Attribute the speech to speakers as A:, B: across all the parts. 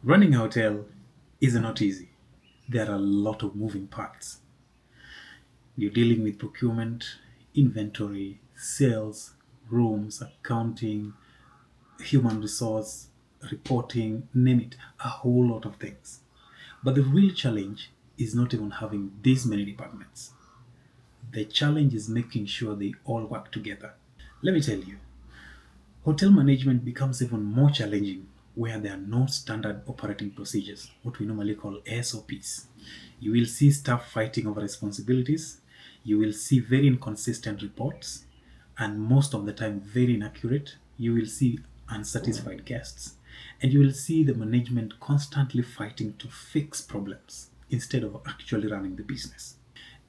A: Running a hotel is not easy. There are a lot of moving parts. You're dealing with procurement, inventory, sales, rooms, accounting, human resource, reporting, name it, a whole lot of things. But the real challenge is not even having this many departments. The challenge is making sure they all work together. Let me tell you, hotel management becomes even more challenging where there are no standard operating procedures, what we normally call SOPs. You will see staff fighting over responsibilities, you will see very inconsistent reports, and most of the time very inaccurate. You will see unsatisfied guests, and you will see the management constantly fighting to fix problems instead of actually running the business.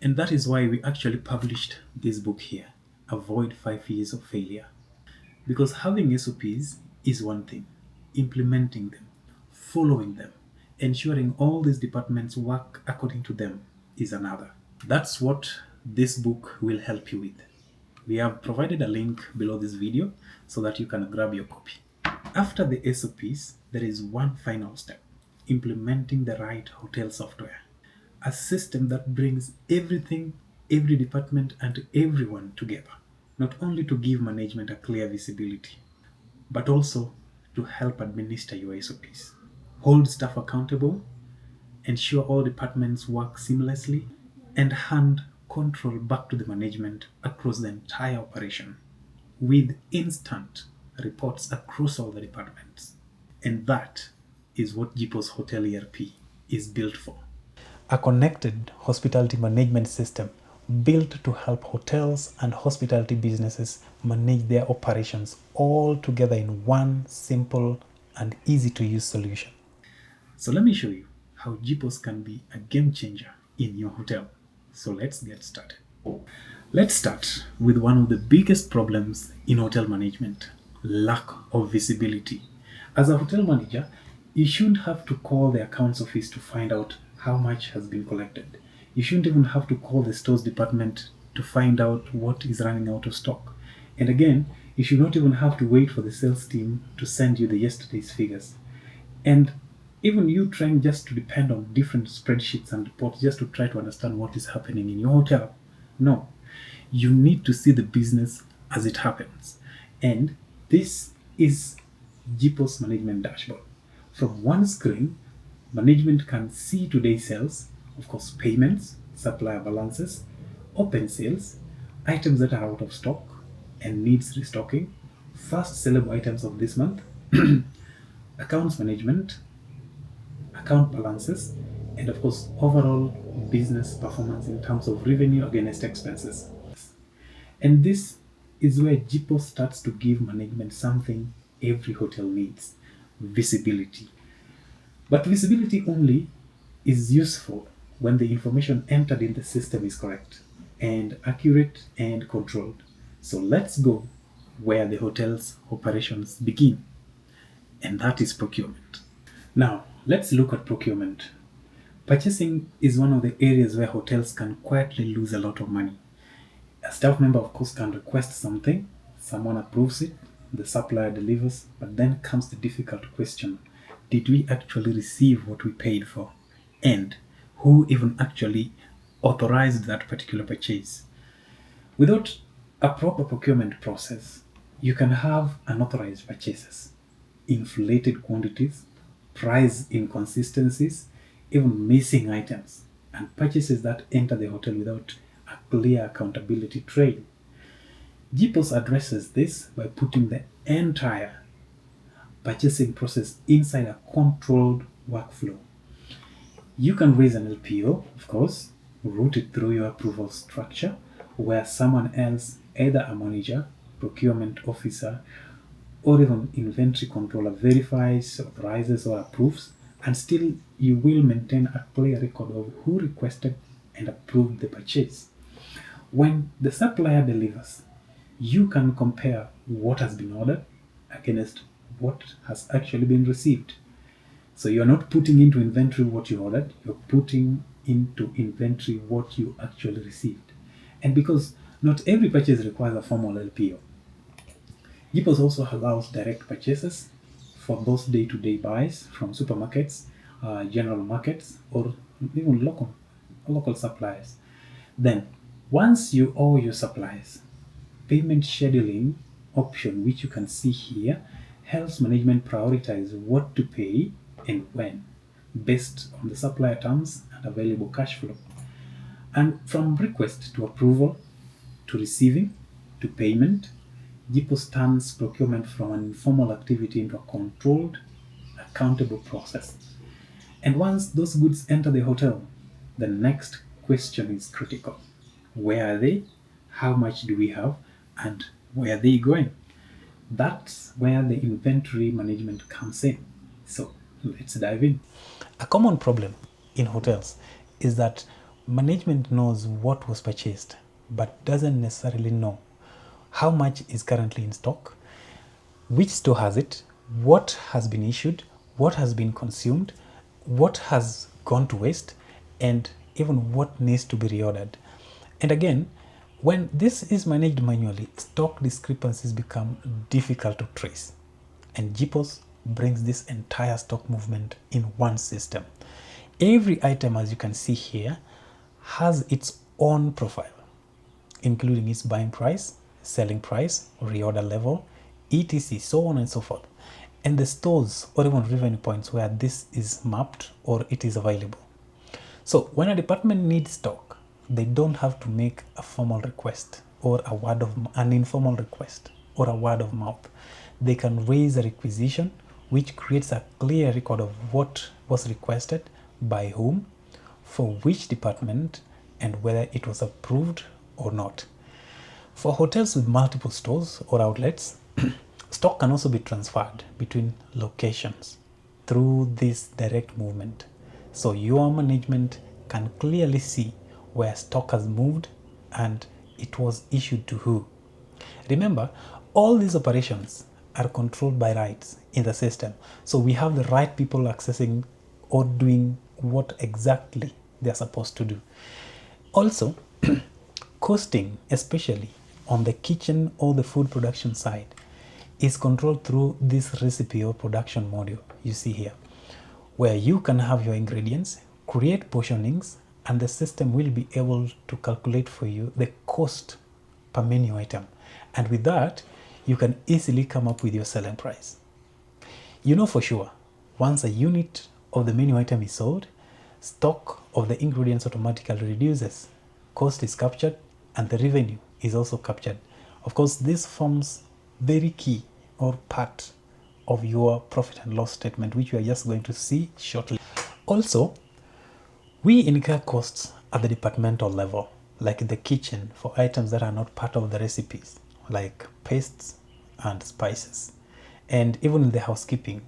A: And that is why we actually published this book here, Avoid 5 Years of Failure. Because having SOPs is one thing, implementing them, following them, ensuring all these departments work according to them is another. That's what this book will help you with. We have provided a link below this video so that you can grab your copy. After the SOPs, there is one final step, implementing the right hotel software. A system that brings everything, every department, and everyone together. Not only to give management a clear visibility, but also to help administer your SOPs. Hold staff accountable, ensure all departments work seamlessly, and hand control back to the management across the entire operation with instant reports across all the departments. And that is what JiPOS Hotel ERP is built for. A connected hospitality management system built to help hotels and hospitality businesses manage their operations all together in one simple and easy to use solution. So let me show you how JiPOS can be a game changer in your hotel. So let's get started. Let's start with one of the biggest problems in hotel management, lack of visibility. As a hotel manager, you shouldn't have to call the accounts office to find out how much has been collected. You shouldn't even have to call the stores department to find out what is running out of stock. And again, you should not even have to wait for the sales team to send you the yesterday's figures. And even you trying just to depend on different spreadsheets and reports just to try to understand what is happening in your hotel. No, you need to see the business as it happens. And this is JiPOS Management Dashboard. From one screen, management can see today's sales, of course, payments, supplier balances, open sales, items that are out of stock and needs restocking, fast sellable items of this month, accounts management, account balances, and of course, overall business performance in terms of revenue against expenses. And this is where JiPOS starts to give management something every hotel needs, visibility. But visibility only is useful when the information entered in the system is correct and accurate and controlled. So let's go where the hotel's operations begin, and that is procurement. Now, let's look at procurement. Purchasing is one of the areas where hotels can quietly lose a lot of money. A staff member, of course, can request something, someone approves it, the supplier delivers, but then comes the difficult question: did we actually receive what we paid for? And who even actually authorized that particular purchase? Without a proper procurement process, you can have unauthorized purchases, inflated quantities, price inconsistencies, even missing items, and purchases that enter the hotel without a clear accountability trail. JiPOS addresses this by putting the entire purchasing process inside a controlled workflow. You can raise an LPO, of course, route it through your approval structure where someone else, either a manager, procurement officer, or even inventory controller verifies, authorizes, or approves, and still you will maintain a clear record of who requested and approved the purchase. When the supplier delivers, you can compare what has been ordered against what has actually been received. So you're not putting into inventory what you ordered, you're putting into inventory what you actually received. And because not every purchase requires a formal LPO, JiPOS also allows direct purchases, for those day-to-day buys from supermarkets, general markets, or even local suppliers. Then, once you owe your suppliers, payment scheduling option, which you can see here, helps management prioritize what to pay and when, based on the supplier terms and available cash flow. And from request to approval, to receiving, to payment, JiPOS turns procurement from an informal activity into a controlled, accountable process. And once those goods enter the hotel, the next question is critical. Where are they? How much do we have? And where are they going? That's where the inventory management comes in. So let's dive in. A common problem in hotels is that management knows what was purchased, but doesn't necessarily know how much is currently in stock, which store has it, what has been issued, what has been consumed, what has gone to waste, and even what needs to be reordered. And again, when this is managed manually, stock discrepancies become difficult to trace. And JiPOS brings this entire stock movement in one system. Every item, as you can see here, has its own profile, including its buying price, selling price, reorder level, etc., so on and so forth, and the stores or even revenue points where this is mapped or it is available. So when a department needs stock, they don't have to make a formal request or an informal request or a word of mouth. They can raise a requisition, which creates a clear record of what was requested, by whom, for which department, and whether it was approved or not. For hotels with multiple stores or outlets, stock can also be transferred between locations through this direct movement. So your management can clearly see where stock has moved and it was issued to who. Remember, all these operations are controlled by rights in the system. So we have the right people accessing or doing what exactly they're supposed to do. Also, costing, especially on the kitchen or the food production side, is controlled through this recipe or production module you see here, where you can have your ingredients, create portionings, and the system will be able to calculate for you the cost per menu item. And with that, you can easily come up with your selling price. You know for sure, once a unit of the menu item is sold, stock of the ingredients automatically reduces, cost is captured, and the revenue is also captured. Of course, this forms very key or part of your profit and loss statement, which we are just going to see shortly. Also, we incur costs at the departmental level, like in the kitchen, for items that are not part of the recipes, like pastes and spices, and even in the housekeeping,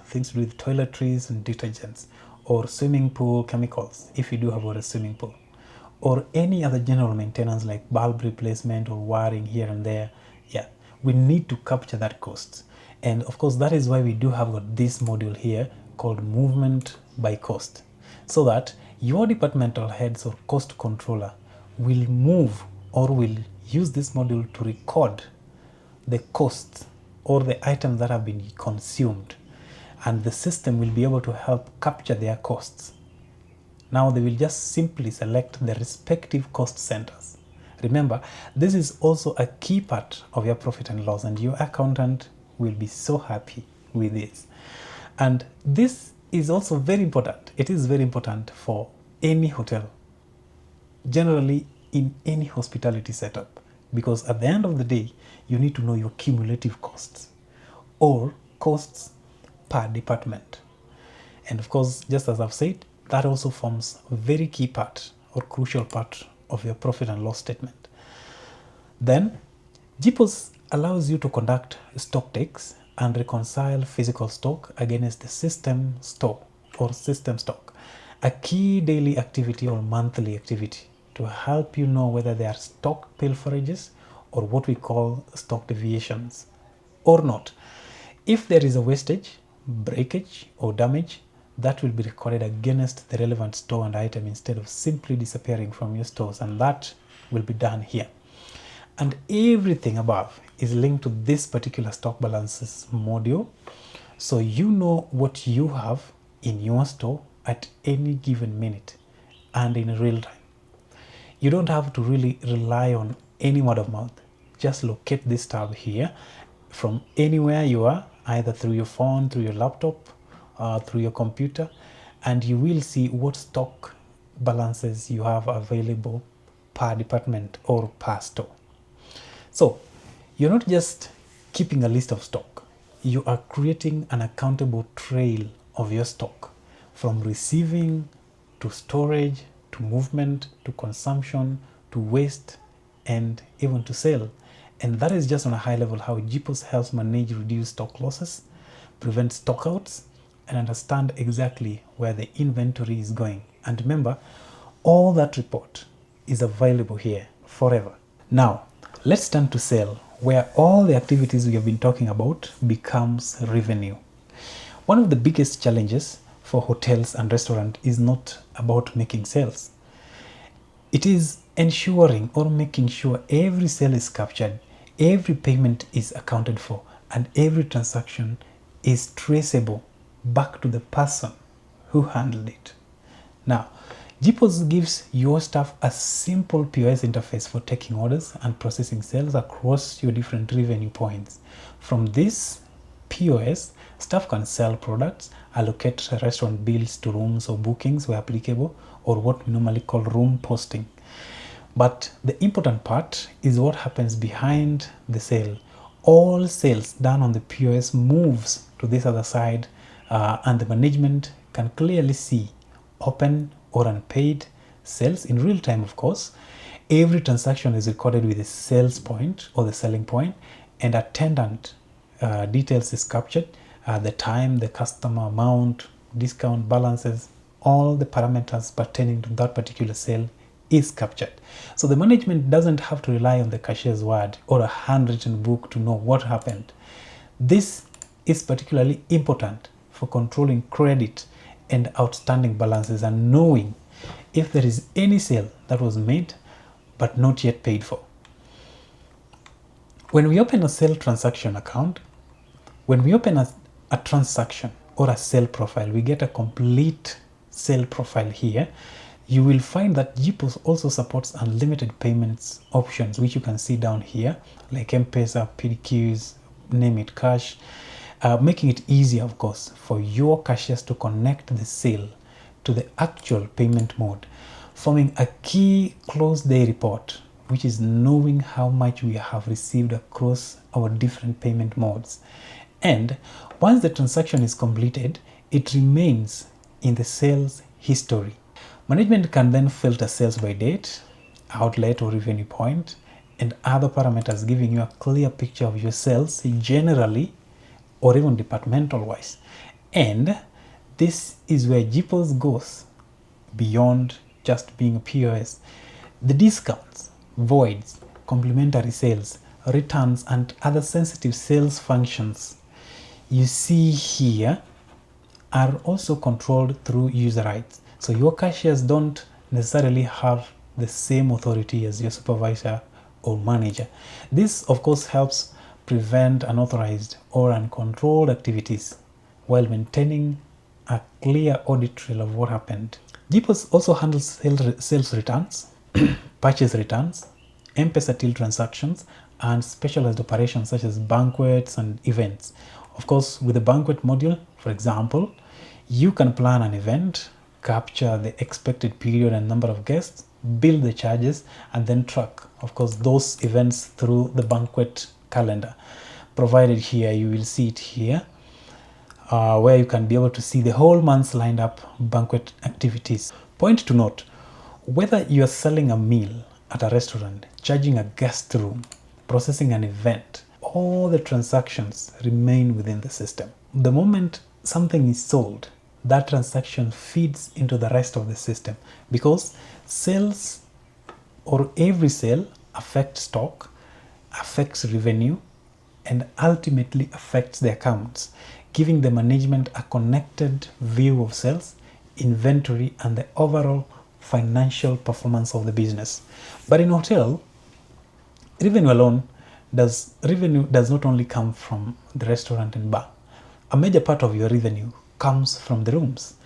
A: things to do with toiletries and detergents, or swimming pool chemicals, if you do have a swimming pool, or any other general maintenance like bulb replacement or wiring here and there. Yeah, we need to capture that cost. And of course, that is why we do have got this module here called movement by cost, so that your departmental heads or cost controller will move or will use this module to record the costs or the items that have been consumed, and the system will be able to help capture their costs. Now they will just simply select the respective cost centers. Remember, this is also a key part of your profit and loss, and your accountant will be so happy with this. And this is also very important. It is very important for any hotel, generally in any hospitality setup, because at the end of the day, you need to know your cumulative costs or costs per department. And of course, just as I've said, that also forms a very key part or crucial part of your profit and loss statement. Then, JiPOS allows you to conduct stock takes and reconcile physical stock against the system store or system stock, a key daily activity or monthly activity to help you know whether there are stock pilferages or what we call stock deviations or not. If there is a wastage, breakage, or damage, that will be recorded against the relevant store and item instead of simply disappearing from your stores, and that will be done here. And everything above is linked to this particular stock balances module, So you know what you have in your store at any given minute and in real time. You don't have to really rely on any word of mouth. Just locate this tab here from anywhere you are, either through your phone, through your laptop, through your computer, and you will see what stock balances you have available per department or per store. So you're not just keeping a list of stock, you are creating an accountable trail of your stock, from receiving to storage to movement to consumption to waste and even to sale. And that is just on a high level how JiPOS helps manage reduce stock losses, prevent stockouts, and understand exactly where the inventory is going. And remember, all that report is available here forever. Now, let's turn to sale, where all the activities we have been talking about becomes revenue. One of the biggest challenges for hotels and restaurants is not about making sales. It is ensuring or making sure every sale is captured, every payment is accounted for, and every transaction is traceable back to the person who handled it. Now, JiPOS gives your staff a simple POS interface for taking orders and processing sales across your different revenue points. From this POS, staff can sell products, allocate restaurant bills to rooms or bookings where applicable, or what we normally call room posting. But the important part is what happens behind the sale. All sales done on the POS moves to this other side, and the management can clearly see open or unpaid sales in real time, of course. Every transaction is recorded with the sales point or the selling point, and attendant details is captured, the time, the customer amount, discount, balances, all the parameters pertaining to that particular sale is captured. So the management doesn't have to rely on the cashier's word or a handwritten book to know what happened. This is particularly important for controlling credit and outstanding balances and knowing if there is any sale that was made but not yet paid for. When we open a sale transaction account, when we open a transaction or a sale profile, we get a complete sale profile here. You will find that JiPOS also supports unlimited payments options, which you can see down here, like M-Pesa, PDQs, name it, cash, making it easier, of course, for your cashiers to connect the sale to the actual payment mode, forming a key close day report, which is knowing how much we have received across our different payment modes. And once the transaction is completed, it remains in the sales history. Management can then filter sales by date, outlet or revenue point, and other parameters, giving you a clear picture of your sales generally or even departmental wise. And this is where JiPOS goes beyond just being a POS. The discounts, voids, complimentary sales, returns, and other sensitive sales functions you see here are also controlled through user rights. So your cashiers don't necessarily have the same authority as your supervisor or manager. This, of course, helps prevent unauthorized or uncontrolled activities while maintaining a clear audit trail of what happened. JiPOS also handles sales returns, purchase returns, M-Pesa till transactions, and specialized operations such as banquets and events. Of course, with the banquet module, for example, you can plan an event, capture the expected period and number of guests, bill the charges, and then track, of course, those events through the banquet calendar. Provided here, you will see it here, where you can be able to see the whole month's lined up banquet activities. Point to note, whether you are selling a meal at a restaurant, charging a guest room, processing an event, all the transactions remain within the system. The moment something is sold, that transaction feeds into the rest of the system, because sales or every sale affects stock, affects revenue, and ultimately affects the accounts, giving the management a connected view of sales, inventory, and the overall financial performance of the business. But in hotel, revenue does not only come from the restaurant and bar. a major part of your revenue comes from the rooms,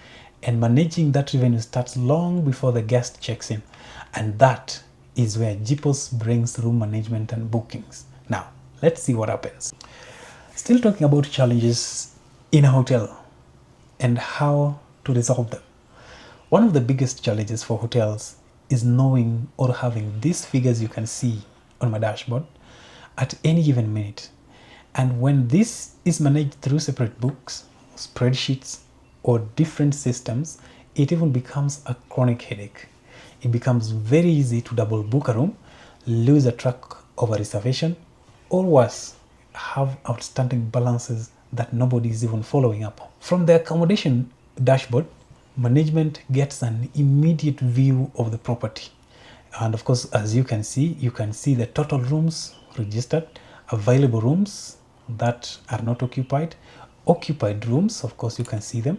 A: and managing that revenue starts long before the guest checks in, and that is where JiPOS brings room management and bookings. Now, let's see what happens. Still talking about challenges in a hotel and how to resolve them. One of the biggest challenges for hotels is knowing or having these figures you can see on my dashboard at any given minute. And when this is managed through separate books, spreadsheets, or different systems, it even becomes a chronic headache. It becomes very easy to double book a room, lose a track of a reservation, or worse, have outstanding balances that nobody is even following up. From the accommodation dashboard, management gets an immediate view of the property. And of course, as you can see the total rooms registered, available rooms that are not occupied, occupied rooms, of course you can see them,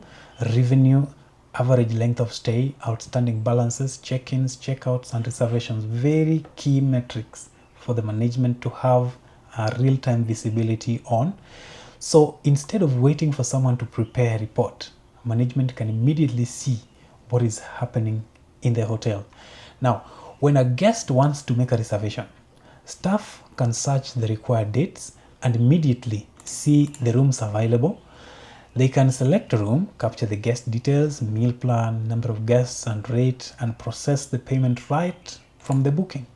A: revenue, average length of stay, outstanding balances, check-ins, check-outs, and reservations. Very key metrics for the management to have a real-time visibility on. So instead of waiting for someone to prepare a report, management can immediately see what is happening in the hotel. Now, when a guest wants to make a reservation, staff can search the required dates and immediately see the rooms available. They can select a room, capture the guest details, meal plan, number of guests, and rate, and process the payment right from the booking.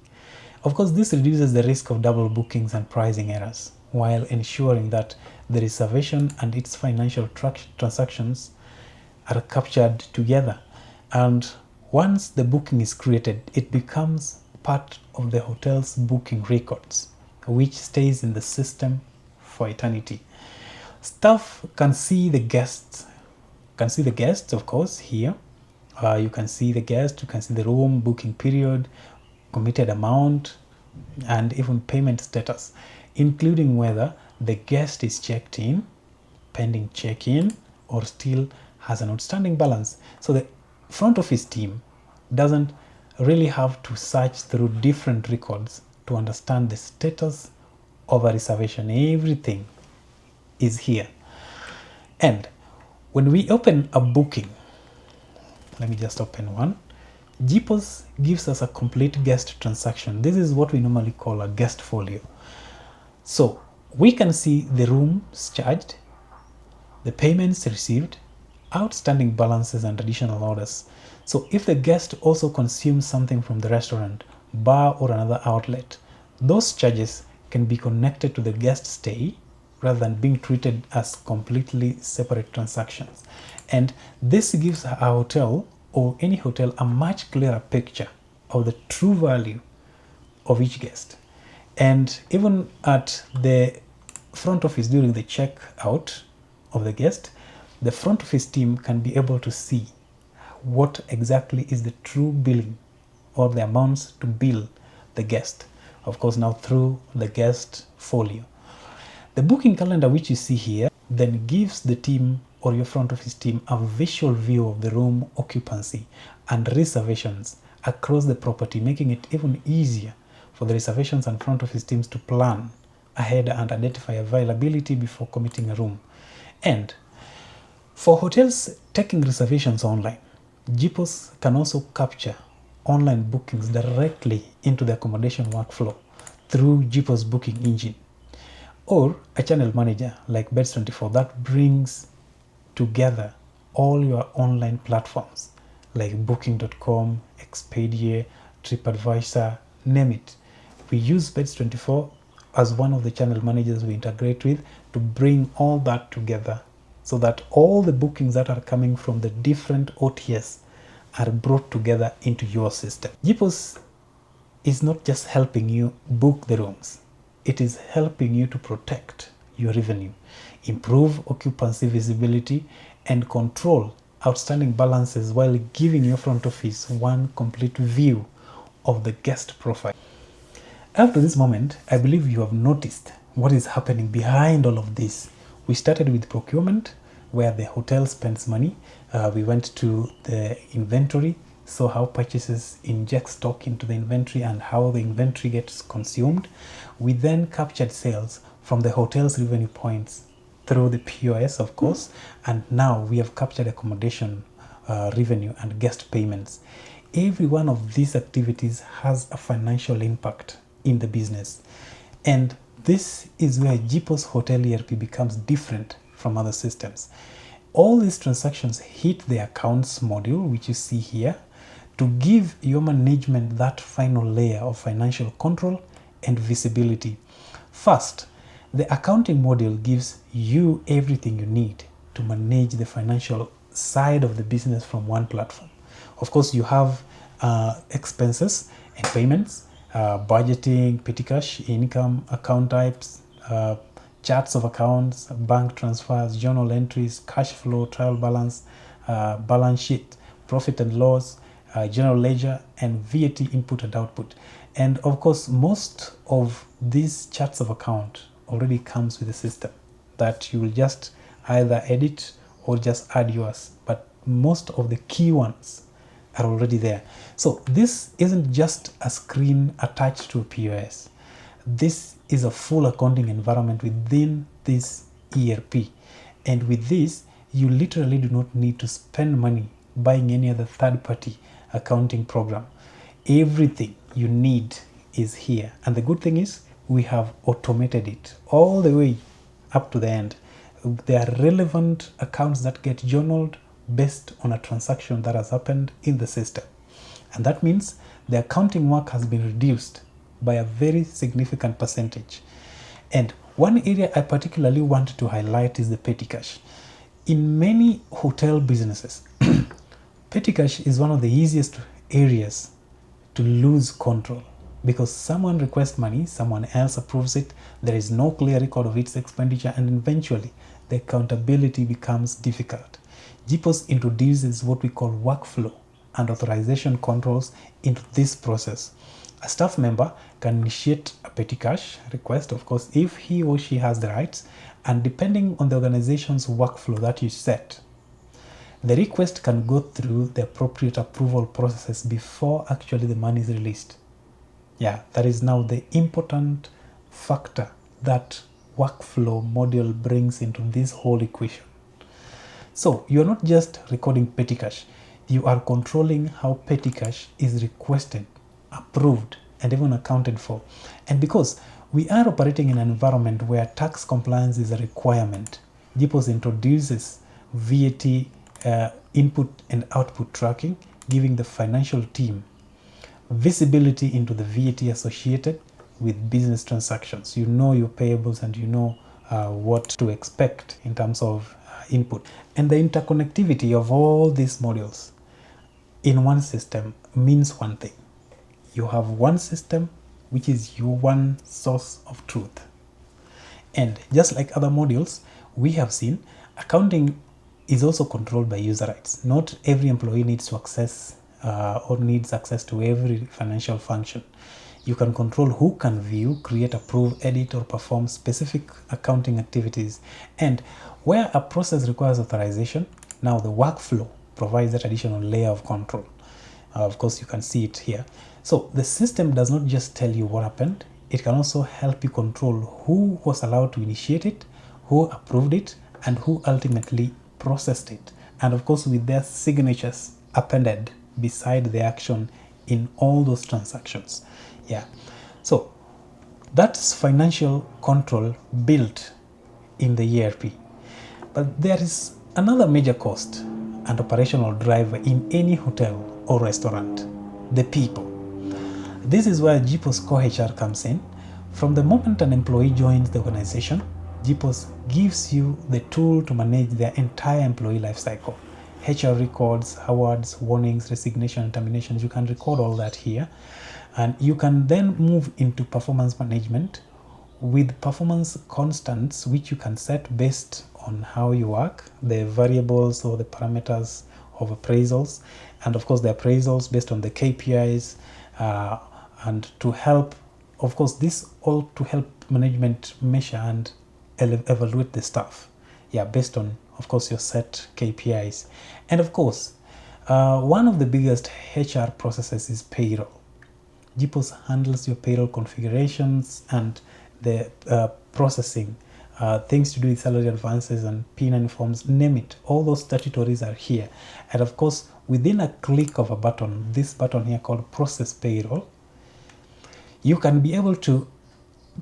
A: Of course, this reduces the risk of double bookings and pricing errors, while ensuring that the reservation and its financial transactions are captured together. And once the booking is created, it becomes part of the hotel's booking records, which stays in the system for eternity. Staff can see the guests, of course, here. You can see the guest, you can see the room, booking period, committed amount, and even payment status, including whether the guest is checked in, pending check-in, or still has an outstanding balance. So the front office team doesn't really have to search through different records to understand the status of a reservation. Everything is here. And when we open a booking, let me just open one. JiPOS gives us a complete guest transaction. This is what we normally call a guest folio. So we can see the rooms charged, the payments received, outstanding balances, and additional orders. So if the guest also consumes something from the restaurant, bar, or another outlet, those charges can be connected to the guest stay rather than being treated as completely separate transactions. And this gives a hotel or any hotel a much clearer picture of the true value of each guest. And even at the front office during the checkout of the guest, the front office team can be able to see what exactly is the true billing or the amounts to bill the guest, of course now through the guest folio. The booking calendar which you see here then gives the team or your front office team a visual view of the room occupancy and reservations across the property, making it even easier for the reservations and front office teams to plan ahead and identify availability before committing a room. And for hotels taking reservations online, JiPOS can also capture online bookings directly into the accommodation workflow through JiPOS booking engine, or a channel manager like Beds24 that brings together all your online platforms like Booking.com, Expedia, TripAdvisor, name it. We use Beds24 as one of the channel managers we integrate with to bring all that together so that all the bookings that are coming from the different OTS are brought together into your system. JiPOS is not just helping you book the rooms, it is helping you to protect your revenue, improve occupancy visibility, and control outstanding balances while giving your front office one complete view of the guest profile. Up to this moment, I believe you have noticed what is happening behind all of this. We started with procurement, where the hotel spends money. We went to the inventory, saw how purchases inject stock into the inventory and how the inventory gets consumed. We then captured sales from the hotel's revenue points through the POS, of course, and now we have captured accommodation revenue and guest payments. Every one of these activities has a financial impact in the business, and this is where JiPOS Hotel ERP becomes different from other systems. All these transactions hit the accounts module, which you see here, to give your management that final layer of financial control and visibility. First, the accounting module gives you everything you need to manage the financial side of the business from one platform. Of course, you have expenses and payments, budgeting, petty cash, income, account types, charts of accounts, bank transfers, journal entries, cash flow, trial balance, balance sheet, profit and loss, general ledger, and VAT input and output. And of course, most of these charts of account already comes with a system that you will just either edit or just add yours, but most of the key ones are already there. So this isn't just a screen attached to a POS. This is a full accounting environment within this ERP. And with this, you literally do not need to spend money buying any other third-party accounting program. Everything you need is here. And the good thing is we have automated it all the way up to the end. There are relevant accounts that get journaled based on a transaction that has happened in the system. And that means the accounting work has been reduced by a very significant percentage. And one area I particularly want to highlight is the petty cash. In many hotel businesses, petty cash is one of the easiest areas to lose control, because someone requests money, someone else approves it, there is no clear record of its expenditure, and eventually the accountability becomes difficult. JiPOS introduces what we call workflow and authorization controls into this process. A staff member can initiate a petty cash request, of course, if he or she has the rights, and depending on the organization's workflow that you set, the request can go through the appropriate approval processes before actually the money is released. Yeah, that is now the important factor that workflow module brings into this whole equation. So you're not just recording petty cash, you are controlling how petty cash is requested, approved, and even accounted for. And because we are operating in an environment where tax compliance is a requirement, JiPOS introduces VAT input and output tracking, giving the financial team visibility into the VAT associated with business transactions. You know your payables and you know what to expect in terms of input. And the interconnectivity of all these modules in one system means one thing. You have one system which is your one source of truth. And just like other modules we have seen, accounting is also controlled by user rights. Not every employee needs to access or needs access to every financial function. You can control who can view, create, approve, edit, or perform specific accounting activities. And where a process requires authorization, now the workflow provides that additional layer of control. Of course, you can see it here. So the system does not just tell you what happened, it can also help you control who was allowed to initiate it, who approved it, and who ultimately processed it. And of course, with their signatures appended beside the action in all those transactions. Yeah, so that's financial control built in the ERP. But there is another major cost and operational driver in any hotel or restaurant: the people. This is where JiPOS Core HR comes in. From the moment an employee joins the organization, JiPOS gives you the tool to manage their entire employee lifecycle. HR records, awards, warnings, resignation, and terminations. You can record all that here. And you can then move into performance management with performance constants, which you can set based on how you work, the variables or the parameters of appraisals, and of course the appraisals based on the KPIs, and to help, of course, this all to help management measure and evaluate the staff. Yeah, based on, of course, your set KPIs. And of course, one of the biggest HR processes is payroll. JiPOS handles your payroll configurations and the processing things to do with salary advances and P9 forms, name it. All those statutories are here. And of course, within a click of a button, this button here called Process Payroll, you can be able to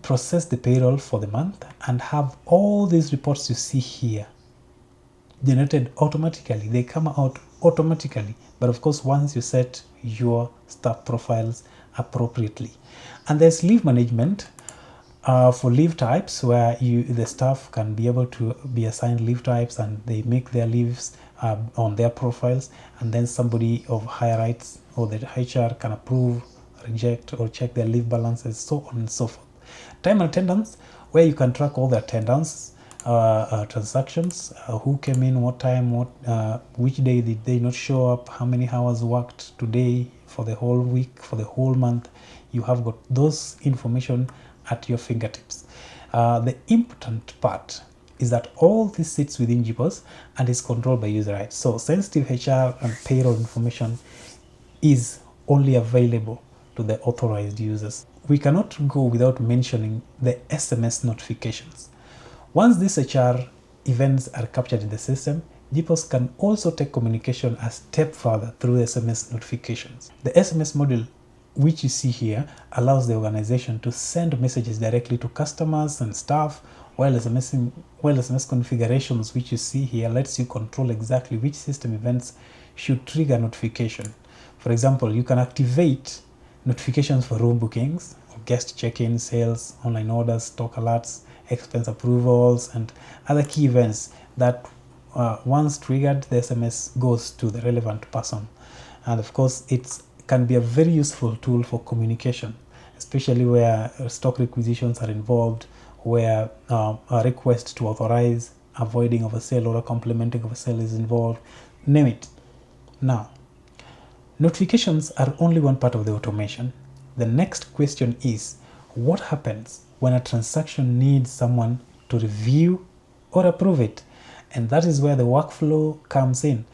A: process the payroll for the month and have all these reports you see here generated automatically. They come out automatically, but of course once you set your staff profiles appropriately. And there's leave management for leave types, where the staff can be able to be assigned leave types and they make their leaves on their profiles, and then somebody of higher rights or the HR can approve, reject, or check their leave balances, so on and so forth. Time and attendance, where you can track all the attendance, transactions, who came in, what time, which day did they not show up, how many hours worked today, for the whole week, for the whole month. You have got those information at your fingertips. The important part is that all this sits within JiPOS and is controlled by user rights. So sensitive HR and payroll information is only available to the authorized users. We cannot go without mentioning the SMS notifications. Once these HR events are captured in the system, JiPOS can also take communication a step further through SMS notifications. The SMS module, which you see here, allows the organization to send messages directly to customers and staff, while SMS configurations, which you see here, lets you control exactly which system events should trigger notification. For example, you can activate notifications for room bookings, guest check-in, sales, online orders, stock alerts, expense approvals, and other key events that once triggered, the SMS goes to the relevant person. And of course, it can be a very useful tool for communication, especially where stock requisitions are involved, where a request to authorize avoiding of a sale or a complementing of a sale is involved, name it. Now, notifications are only one part of the automation. The next question is, what happens when a transaction needs someone to review or approve it? And that is where the workflow comes in.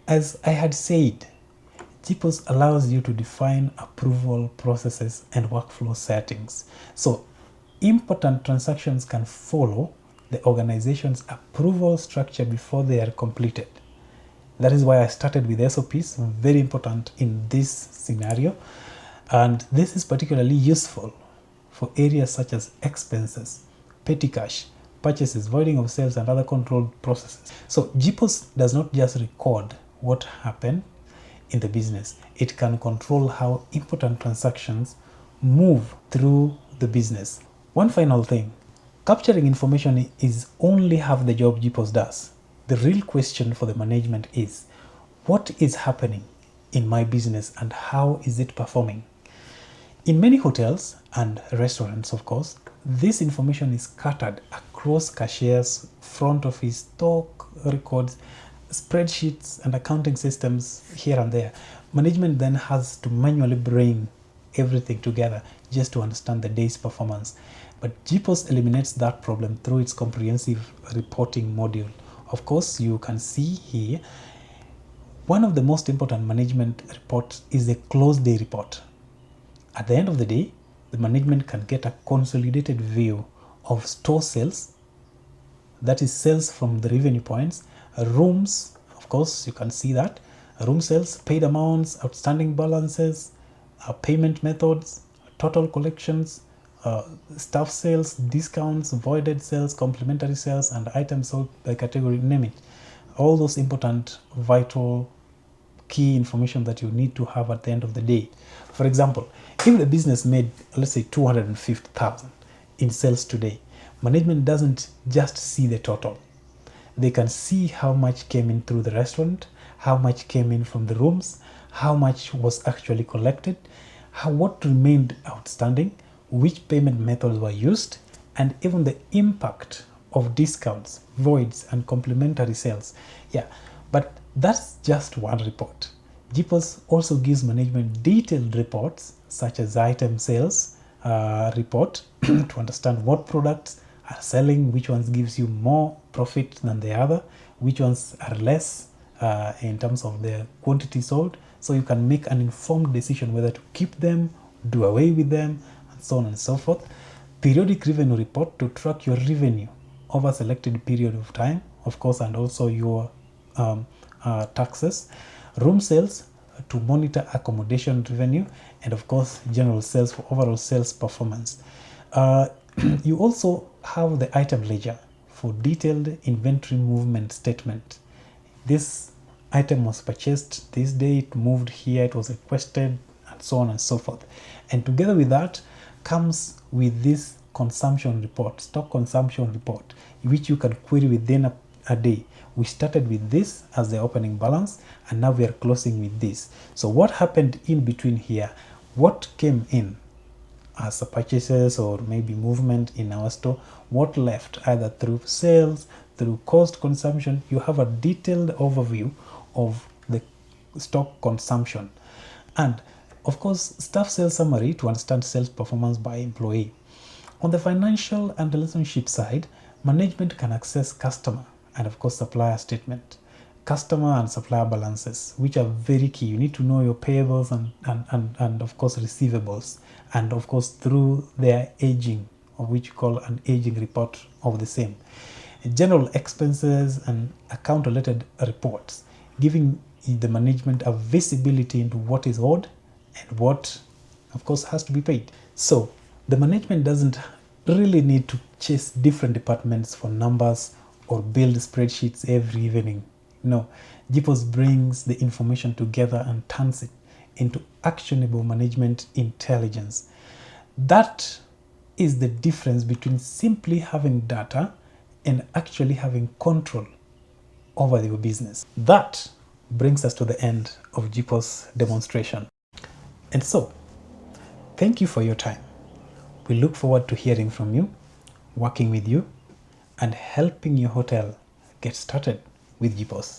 A: As I had said, JiPOS allows you to define approval processes and workflow settings. So important transactions can follow the organization's approval structure before they are completed. That is why I started with SOPs, very important in this scenario. And this is particularly useful for areas such as expenses, petty cash, purchases, voiding of sales, and other controlled processes. So JiPOS does not just record what happened in the business. It can control how important transactions move through the business. One final thing, capturing information is only half the job JiPOS does. The real question for the management is, what is happening in my business and how is it performing? In many hotels and restaurants, of course, this information is scattered across cashiers, front office, stock records, spreadsheets, and accounting systems here and there. Management then has to manually bring everything together just to understand the day's performance. But JiPOS eliminates that problem through its comprehensive reporting module. Of course, you can see here, one of the most important management reports is the close day report. At the end of the day, the management can get a consolidated view of store sales, that is sales from the revenue points, rooms, of course, you can see that, room sales, paid amounts, outstanding balances, payment methods, total collections, staff sales, discounts, voided sales, complementary sales, and items sold by category, name it. All those important, vital, key information that you need to have at the end of the day. For example, if the business made, let's say, 250,000 in sales today, management doesn't just see the total. They can see how much came in through the restaurant, how much came in from the rooms, how much was actually collected, what remained outstanding, which payment methods were used, and even the impact of discounts, voids, and complementary sales. Yeah, but that's just one report. JiPOS also gives management detailed reports such as item sales report to understand what products are selling, which ones gives you more profit than the other, which ones are less in terms of the quantity sold. So you can make an informed decision whether to keep them, do away with them, and so on and so forth. Periodic revenue report to track your revenue over a selected period of time, of course, and also your taxes. Room sales to monitor accommodation revenue, and of course general sales for overall sales performance. You also have the item ledger for detailed inventory movement statement. This item was purchased this day, it moved here, it was requested, and so on and so forth. And together with that comes with this consumption report, stock consumption report, which you can query within a day. We started with this as the opening balance, and now we are closing with this. So what happened in between here? What came in as a purchases or maybe movement in our store? What left either through sales, through cost consumption? You have a detailed overview of the stock consumption. And of course, staff sales summary to understand sales performance by employee. On the financial and relationship side, management can access customer and of course supplier statement, customer and supplier balances, which are very key. You need to know your payables and of course receivables, and of course through their aging, or which you call an aging report of the same. General expenses and account related reports, giving the management a visibility into what is owed and what of course has to be paid. So the management doesn't really need to chase different departments for numbers or build spreadsheets every evening. No, JiPOS brings the information together and turns it into actionable management intelligence. That is the difference between simply having data and actually having control over your business. That brings us to the end of JiPOS demonstration. And so, thank you for your time. We look forward to hearing from you, working with you, and helping your hotel get started with JiPOS.